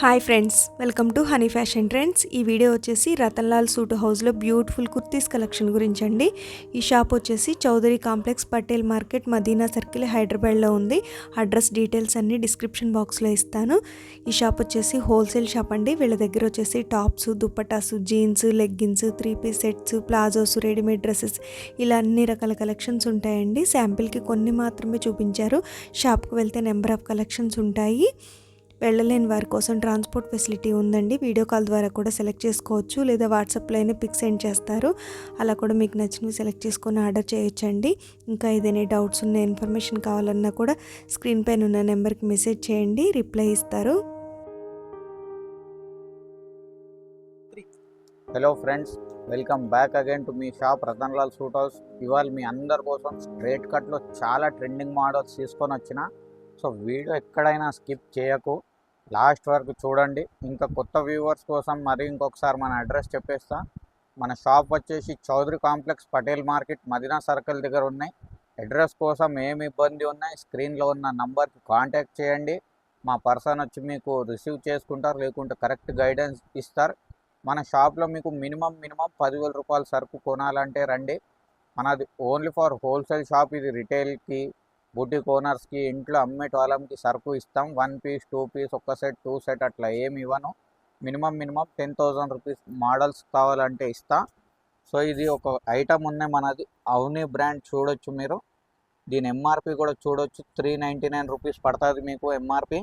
Hi friends, welcome to honey fashion trends. ఈ video వచ్చేసి Ratanlal suit హౌస్లో బ్యూటిఫుల్ కుర్తీస్ కలెక్షన్ గురించి అండి. ఈ షాప్ వచ్చేసి Chowdary complex, Patel market, Madina circle, హైదరాబాద్లో ఉంది. అడ్రస్ డీటెయిల్స్ అన్ని డిస్క్రిప్షన్ బాక్స్లో ఇస్తాను. ఈ షాప్ వచ్చేసి హోల్సేల్ షాప్ అండి. వీళ్ళ దగ్గర వచ్చేసి tops, dupattas, jeans, leggings, 3 piece sets, palazzos, readymade dresses ఇలా అన్ని రకాల కలెక్షన్స్ ఉంటాయండి. శాంపిల్కి కొన్ని మాత్రమే చూపించారు. షాప్కి వెళ్తే నెంబర్ ఆఫ్ కలెక్షన్స్ ఉంటాయి. వెళ్ళలేని వారి కోసం ట్రాన్స్పోర్ట్ ఫెసిలిటీ ఉందండి. వీడియో కాల్ ద్వారా కూడా సెలెక్ట్ చేసుకోవచ్చు, లేదా వాట్సాప్లో అయినా పిక్ సెండ్ చేస్తారు. అలా కూడా మీకు నచ్చినవి సెలెక్ట్ చేసుకొని ఆర్డర్ చేయొచ్చండి. ఇంకా ఏదైనా డౌట్స్ ఉన్న ఇన్ఫర్మేషన్ కావాలన్నా కూడా స్క్రీన్ పైన ఉన్న నెంబర్కి మెసేజ్ చేయండి, రిప్లై ఇస్తారు. Hello friends, welcome back again to me shop Ratanlal suit house. ఇవాళ మీ అందరి కోసం స్ట్రేట్ కట్లో చాలా ట్రెండింగ్ మోడల్స్ తీసుకొని వచ్చిన. సో వీడియో ఎక్కడైనా స్కిప్ చేయకు, లాస్ట్ వరకు చూడండి. ఇంకా కొత్త వ్యూవర్స్ కోసం మరి ఇంకొకసారి మన అడ్రస్ చెప్పేస్తా. మన షాప్ వచ్చేసి Chowdary complex, Patel market, Madina circle దగ్గర ఉన్నాయి. అడ్రస్ కోసం ఏమి ఇబ్బంది ఉన్నాయి స్క్రీన్లో ఉన్న నంబర్కి కాంటాక్ట్ చేయండి. మా పర్సన్ వచ్చి మీకు రిసీవ్ చేసుకుంటారు, లేకుంటే కరెక్ట్ గైడెన్స్ ఇస్తారు. మన షాప్లో మీకు మినిమం 10,000 రూపాయల సరుకు కొనాలంటే రండి. మనది ఓన్లీ ఫర్ హోల్సేల్ షాప్. ఇది రిటైల్కి, బుటిక్ ఓనర్స్కి, ఇంట్లో అమ్మేటి వాళ్ళకి సరుకు ఇస్తాం. 1 పీస్, 2 పీస్, ఒక సెట్, 2 సెట్ అట్లా ఏమి ఇవ్వను. మినిమం 10,000 రూపీస్ మోడల్స్ కావాలంటే ఇస్తా. సో ఇది ఒక ఐటమ్ ఉన్నాయి మనది, అవని బ్రాండ్ చూడొచ్చు మీరు. దీని ఎంఆర్పి కూడా చూడొచ్చు, 399 రూపీస్ పడుతుంది మీకు ఎంఆర్పి.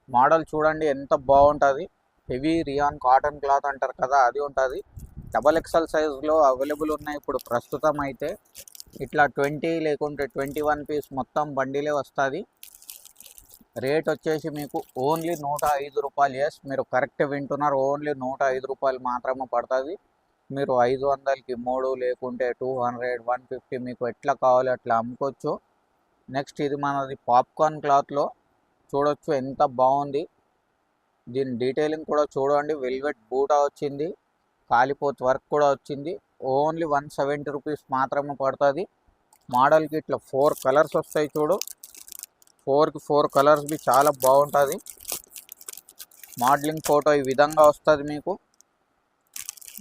మోడల్ చూడండి ఎంత బాగుంటుంది. హెవీ రియాన్ కాటన్ క్లాత్ అంటారు కదా, అది ఉంటుంది. XXL సైజులో అవైలబుల్ ఉన్నాయి ఇప్పుడు ప్రస్తుతం అయితే. ఇట్లా 20 లేకుంటే 21 పీస్ మొత్తం బండిలే వస్తుంది. రేట్ వచ్చేసి మీకు ఓన్లీ 105 రూపాయలు. ఎస్, మీరు కరెక్ట్ వింటున్నారు, ఓన్లీ 105 రూపాయలు మాత్రమే పడుతుంది. మీరు 500కి 3 లేకుంటే 200, 150 మీకు ఎట్లా కావాలో అట్లా అమ్ముకోవచ్చు. నెక్స్ట్ ఇది మనది పాప్కార్న్ క్లాత్లో చూడొచ్చు ఎంత బాగుంది. దీని డీటెయిలింగ్ కూడా చూడండి. వెల్వెట్ బూటా వచ్చింది, కాలిపోత్ వర్క్ కూడా వచ్చింది. ఓన్లీ 170 రూపీస్ మాత్రమే పడుతుంది. మోడల్కి ఇట్లా 4 కలర్స్ వస్తాయి చూడు. 4కి 4 కలర్స్ బి చాలా బాగుంటుంది. మోడలింగ్ ఫోటో ఈ విధంగా వస్తుంది మీకు.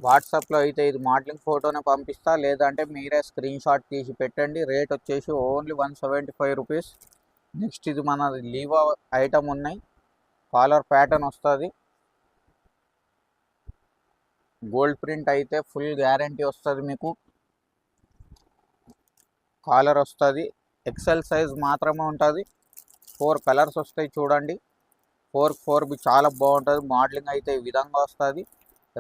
వాట్సాప్లో అయితే ఇది మోడలింగ్ ఫోటోనే పంపిస్తా, లేదంటే మీరే స్క్రీన్ షాట్ తీసి పెట్టండి. రేట్ వచ్చేసి ఓన్లీ 175 రూపీస్. నెక్స్ట్ ఇది మనది లీవా ఐటమ్ ఉన్నాయి. కాలర్ ప్యాటర్న్ వస్తుంది. గోల్డ్ ప్రింట్ అయితే ఫుల్ గ్యారంటీ వస్తుంది మీకు. కాలర్ వస్తుంది, XL సైజ్ మాత్రమే ఉంటుంది. 4 కలర్స్ వస్తాయి చూడండి. 4 బి చాలా బాగుంటుంది. మోడలింగ్ అయితే ఈ విధంగా వస్తుంది.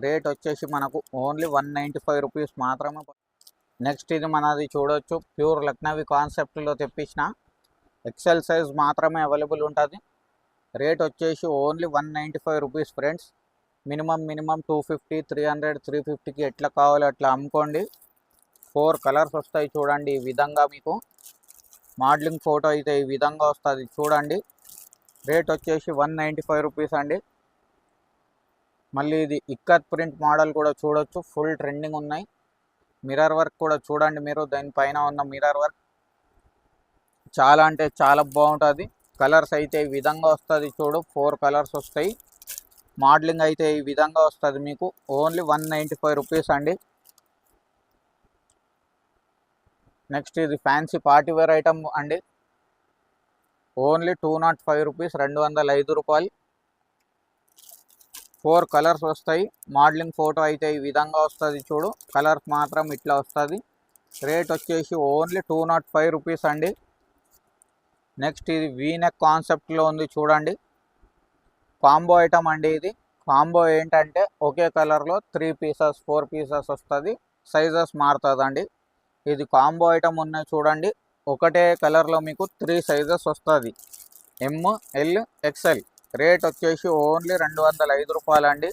రేట్ వచ్చేసి మనకు ఓన్లీ 195 రూపీస్ మాత్రమే. నెక్స్ట్ ఇది మనది చూడొచ్చు, ప్యూర్ లక్నవీ కాన్సెప్ట్లో తెప్పించిన. XL సైజ్ మాత్రమే అవైలబుల్ ఉంటుంది. రేట్ వచ్చేసి ఓన్లీ 195 రూపీస్ ఫ్రెండ్స్. మినిమం 250, 300, 350కి ఎట్లా కావాలో అట్లా అమ్ముకోండి. 4 కలర్స్ వస్తాయి చూడండి ఈ విధంగా మీకు. మోడలింగ్ ఫోటో అయితే ఈ విధంగా వస్తుంది చూడండి. రేట్ వచ్చేసి 195 రూపీస్ అండి. మళ్ళీ ఇది ఇక్కత్ ప్రింట్ మోడల్ కూడా చూడొచ్చు, ఫుల్ ట్రెండింగ్ ఉన్నాయి. మిర్రర్ వర్క్ కూడా చూడండి మీరు. దానిపైన ఉన్న మిర్రర్ వర్క్ చాలా అంటే చాలా బాగుంటుంది. కలర్స్ అయితే ఈ విధంగా వస్తుంది చూడు. 4 కలర్స్ వస్తాయి. మోడలింగ్ అయితే ఈ విధంగా వస్తుంది మీకు. ఓన్లీ 195 రూపీస్ అండి. నెక్స్ట్ ఇది ఫ్యాన్సీ పార్టీవేర్ ఐటమ్ అండి. ఓన్లీ 205 రూపీస్, 205 రూపాయలు. 4 కలర్స్ వస్తాయి. మోడలింగ్ ఫోటో అయితే ఈ విధంగా వస్తుంది చూడు. కలర్స్ మాత్రం ఇట్లా వస్తుంది. రేట్ వచ్చేసి ఓన్లీ 205 రూపీస్ అండి. నెక్స్ట్ ఇది వీనెక్ కాన్సెప్ట్లో ఉంది చూడండి. కాంబో ఐటమ్ అండి ఇది. కాంబో ఏంటంటే ఒకే కలర్లో 3 పీసెస్, 4 పీసెస్ వస్తుంది. సైజెస్ మారుతుందండి. ఇది కాంబో ఐటమ్ ఉన్నాయి చూడండి. ఒకటే కలర్లో మీకు 3 సైజెస్ వస్తుంది, ML, XL. రేట్ వచ్చేసి ఓన్లీ 205 రూపాయలు అండి.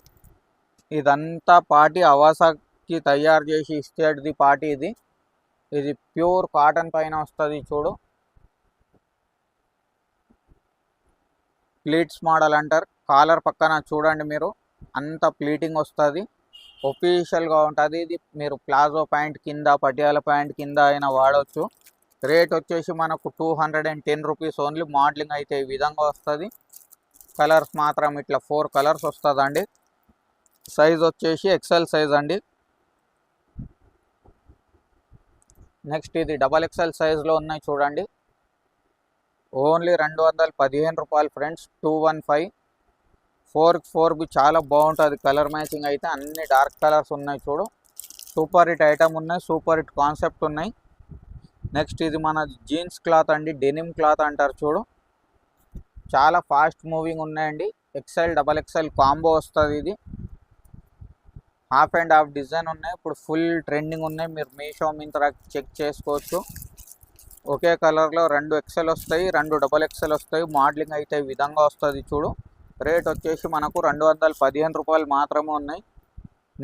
ఇదంతా పార్టీ అవాసాకి తయారు చేసి ఇచ్చేది పార్టీ ఇది. ఇది ప్యూర్ కాటన్ పైన వస్తుంది చూడు. ప్లీట్స్ మోడల్ అంటారు. కాలర్ పక్కన చూడండి మీరు, అంత ప్లీటింగ్ వస్తుంది. ఒఫీషియల్గా ఉంటుంది ఇది. మీరు ప్లాజో ప్యాంట్ కింద, పటియాల ప్యాంట్ కింద అయినా వాడవచ్చు. రేట్ వచ్చేసి మనకు 210 రూపీస్ ఓన్లీ. మోడలింగ్ అయితే ఈ విధంగా వస్తుంది. కలర్స్ మాత్రం ఇట్లా 4 కలర్స్ వస్తుందండి. సైజ్ వచ్చేసి ఎక్సెల్ సైజ్ అండి. నెక్స్ట్ ఇది డబల్ ఎక్సెల్ సైజ్లో ఉన్నాయి చూడండి. ఓన్లీ 215 రూపాయలు ఫ్రెండ్స్. 215. 4 చాలా బాగుంటుంది కలర్ మ్యాచింగ్ అయితే. అన్ని డార్క్ కలర్స్ ఉన్నాయి చూడు. సూపర్ హిట్ ఐటమ్ ఉన్నాయి, సూపర్ హిట్ కాన్సెప్ట్ ఉన్నాయి. నెక్స్ట్ ఇది మన జీన్స్ క్లాత్ అండి, డెనిమ్ క్లాత్ అంటారు చూడు. చాలా ఫాస్ట్ మూవింగ్ ఉన్నాయండి. ఎక్సెల్ డబల్ ఎక్సెల్ కాంబో వస్తుంది ఇది. హాఫ్ అండ్ హాఫ్ డిజైన్ ఉన్నాయి, ఇప్పుడు ఫుల్ ట్రెండింగ్ ఉన్నాయి. మీరు మీషో మింత్రా చెక్ చేసుకోవచ్చు. ఒకే కలర్లో 2 ఎక్సెల్ వస్తాయి, 2 డబల్ ఎక్సెల్ వస్తాయి. మోడలింగ్ అయితే ఈ విధంగా వస్తుంది చూడు. రేట్ వచ్చేసి మనకు 215 రూపాయలు మాత్రమే ఉన్నాయి.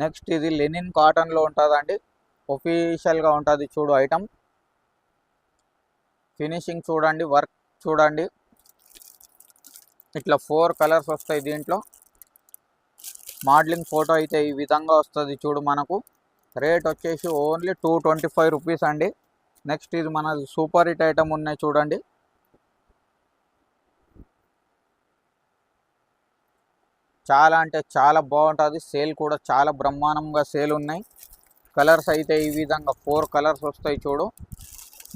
నెక్స్ట్ ఇది లెనిన్ కాటన్లో ఉంటుందండి. ఒఫీషియల్గా ఉంటుంది చూడు ఐటమ్. ఫినిషింగ్ చూడండి, వర్క్ చూడండి. ఇట్లా 4 కలర్స్ వస్తాయి దీంట్లో. మోడలింగ్ ఫోటో అయితే ఈ విధంగా వస్తుంది చూడు మనకు. రేట్ వచ్చేసి ఓన్లీ 225 రూపీస్ అండి. నెక్స్ట్ ఇది మన సూపర్ హిట్ ఐటమ్ ఉన్నాయి చూడండి. చాలా అంటే చాలా బాగుంటుంది. సేల్ కూడా చాలా బ్రహ్మాండంగా సేల్ ఉన్నాయి. కలర్స్ అయితే ఈ విధంగా 4 కలర్స్ వస్తాయి చూడు.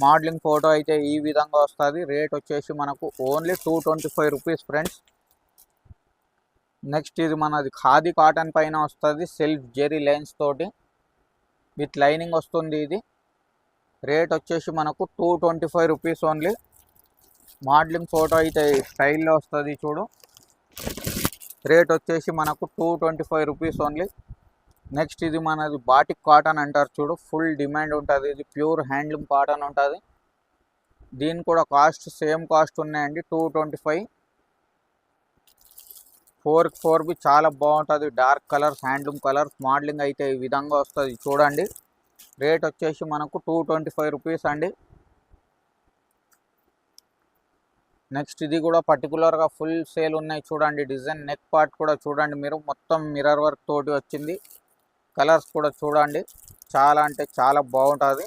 మోడలింగ్ ఫోటో అయితే ఈ విధంగా వస్తుంది. రేట్ వచ్చేసి మనకు ఓన్లీ 225 రూపీస్ ఫ్రెండ్స్. నెక్స్ట్ ఇది మనది ఖాదీ కాటన్ పైన వస్తుంది, సెల్ఫ్ జెరీ లైన్స్ తోటి విత్ లైనింగ్ వస్తుంది ఇది. రేట్ వచ్చేసి మనకు 225 రూపీస్ ఓన్లీ. మోడలింగ్ ఫోటో అయితే స్టైల్లో వస్తుంది చూడు. రేట్ వచ్చేసి మనకు 225 రూపీస్ ఓన్లీ. నెక్స్ట్ ఇది మనది బాటిక్ కాటన్ అంటారు చూడు. ఫుల్ డిమాండ్ ఉంటుంది ఇది. ప్యూర్ హ్యాండ్లూమ్ కాటన్ ఉంటుంది. దీని కూడా కాస్ట్ సేమ్ కాస్ట్ ఉన్నాయండి, 225. 4 చాలా బాగుంటుంది. Dark colours, handloom colours. Modelling అయితే ఈ విధంగా వస్తుంది చూడండి. రేట్ వచ్చేసి మనకు 225 రూపీస్ అండి. నెక్స్ట్ ఇది కూడా పర్టికులర్గా ఫుల్ సేల్ ఉన్నాయి చూడండి. డిజైన్ నెక్ పార్ట్ కూడా చూడండి మీరు, మొత్తం మిర్రర్ వర్క్ తోటి వచ్చింది. కలర్స్ కూడా చూడండి, చాలా అంటే చాలా బాగుంటుంది.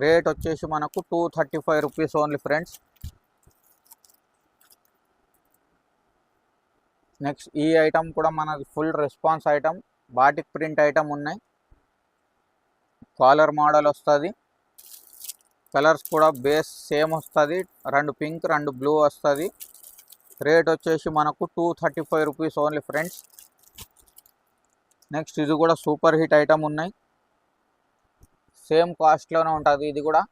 రేట్ వచ్చేసి మనకు 235 రూపీస్ ఓన్లీ ఫ్రెండ్స్. నెక్స్ట్ ఈ ఐటమ్ కూడా మనది full response item, batik print item ఉన్నాయి. కాలర్ మోడల్ వస్తుంది. కలర్స్ కూడా బేస్ సేమ్ వస్తుంది. 2 పింక్ 2 బ్లూ వస్తుంది. రేట్ వచ్చేసి మనకు 235 రూపీస్ ఓన్లీ ఫ్రెండ్స్. నెక్స్ట్ ఇది కూడా సూపర్ హిట్ ఐటమ్ ఉన్నాయి. సేమ్ కాస్ట్లోనే ఉంటుంది ఇది కూడా.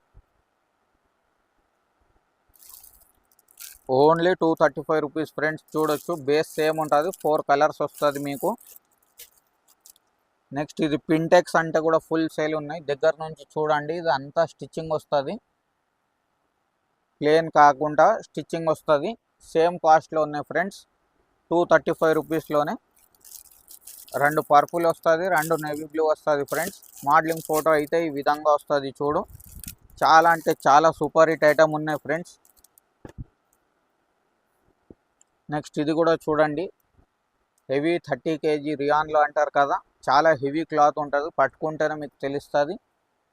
Only 235 rupees friends. చూడొచ్చు, బేస్ సేమ్ ఉంటుంది. 4 కలర్స్ వస్తుంది మీకు. నెక్స్ట్ ఇది పింటెక్స్ అంటే కూడా ఫుల్ సేల్ ఉన్నాయి. దగ్గర నుంచి చూడండి, ఇది అంతా స్టిచ్చింగ్ వస్తుంది, ప్లేన్ కాకుండా స్టిచ్చింగ్ వస్తుంది. సేమ్ కాస్ట్లో ఉన్నాయి ఫ్రెండ్స్, 235 రూపీస్లోనే. 2 పర్పుల్ వస్తుంది, 2 నేవీ బ్లూ వస్తుంది ఫ్రెండ్స్. మోడలింగ్ ఫోటో అయితే ఈ విధంగా వస్తుంది చూడు. చాలా అంటే చాలా సూపర్ హిట్ ఐటమ్ ఉన్నాయి ఫ్రెండ్స్. నెక్స్ట్ ఇది కూడా చూడండి, హెవీ 30 kg రియాన్లో అంటారు కదా, చాలా హెవీ క్లాత్ ఉంటుంది. పట్టుకుంటేనే మీకు తెలుస్తుంది.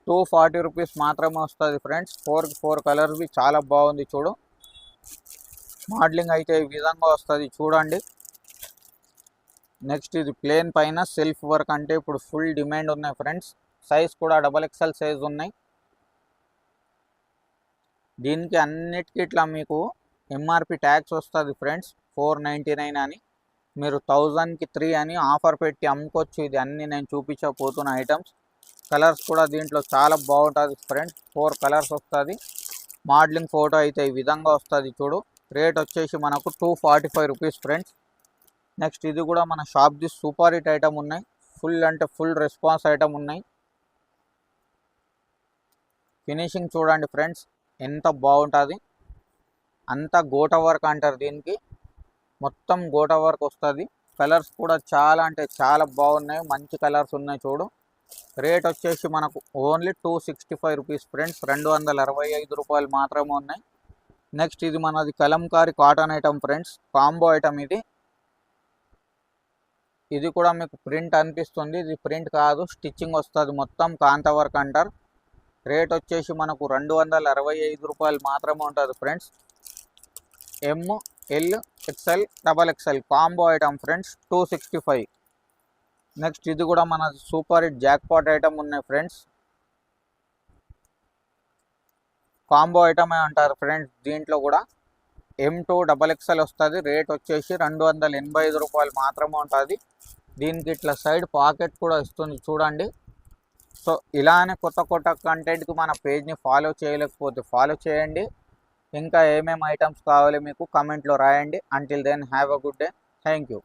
240 రూపీస్ మాత్రమే వస్తుంది ఫ్రెండ్స్. 4 కలర్స్ చాలా బాగుంది చూడు. మోడలింగ్ అయితే ఈ విధంగా వస్తుంది చూడండి. నెక్స్ట్ ఇది ప్లేన్ పైన సెల్ఫ్ వర్క్ అంటే ఇప్పుడు ఫుల్ డిమాండ్ ఉన్నాయి ఫ్రెండ్స్. సైజ్ కూడా XXL సైజ్ ఉన్నాయి. దీనికి అన్నిటికీ ఇట్లా మీకు MRP ట్యాక్స్ వస్తుంది ఫ్రెండ్స్, 499 అని. మీరు 1000కి 3 అని ఆఫర్ పెట్టి అమ్ముకోవచ్చు. ఇది అన్నీ నేను చూపించబోతున్న ఐటమ్స్. కలర్స్ కూడా దీంట్లో చాలా బాగుంటుంది ఫ్రెండ్స్. 4 కలర్స్ వస్తుంది. మోడలింగ్ ఫోటో అయితే ఈ విధంగా వస్తుంది చూడు. రేట్ వచ్చేసి మనకు 245 రూపీస్ ఫ్రెండ్స్. నెక్స్ట్ ఇది కూడా మన షాప్ది సూపర్ హిట్ ఐటమ్ ఉన్నాయి. ఫుల్ అంటే ఫుల్ రెస్పాన్స్ ఐటమ్ ఉన్నాయి. ఫినిషింగ్ చూడండి ఫ్రెండ్స్, ఎంత బాగుంటుంది. అంతా గోట వర్క్ అంటారు దీనికి, మొత్తం గోట వర్క్ వస్తుంది. కలర్స్ కూడా చాలా అంటే చాలా బాగున్నాయి, మంచి కలర్స్ ఉన్నాయి చూడు. రేట్ వచ్చేసి మనకు ఓన్లీ 265 రూపీస్ ఫ్రెండ్స్. 265 రూపాయలు మాత్రమే ఉన్నాయి. నెక్స్ట్ ఇది మనది Kalamkari cotton item friends, combo item ఇది. ఇది కూడా మీకు ప్రింట్ అనిపిస్తుంది, ఇది ప్రింట్ కాదు, స్టిచ్చింగ్ వస్తుంది, మొత్తం కాంత వర్క్ అంటారు. రేట్ వచ్చేసి మనకు 265 రూపాయలు మాత్రమే ఉంటుంది friends. L, XL, double XL combo item friends 265. Next ఇది కూడా మన సూపర్ హిట్ జాక్పాట్ ఐటమ్ ఉన్నాయి ఫ్రెండ్స్. కాంబో ఐటమే అంటారు ఫ్రెండ్స్. దీంట్లో కూడా M2 డబల్ ఎక్స్ఎల్ వస్తుంది. రేట్ వచ్చేసి 285 రూపాయలు మాత్రమే ఉంటుంది. దీనికి ఇట్లా సైడ్ పాకెట్ కూడా ఇస్తుంది చూడండి. సో ఇలానే కొత్త కంటెంట్కి మన పేజ్ని ఫాలో చేయలేకపోతే ఫాలో చేయండి. ఇంకా ఏమేమి ఐటమ్స్ కావాలి మీకు కమెంట్లో రాయండి. Until then have a good day. Thank you.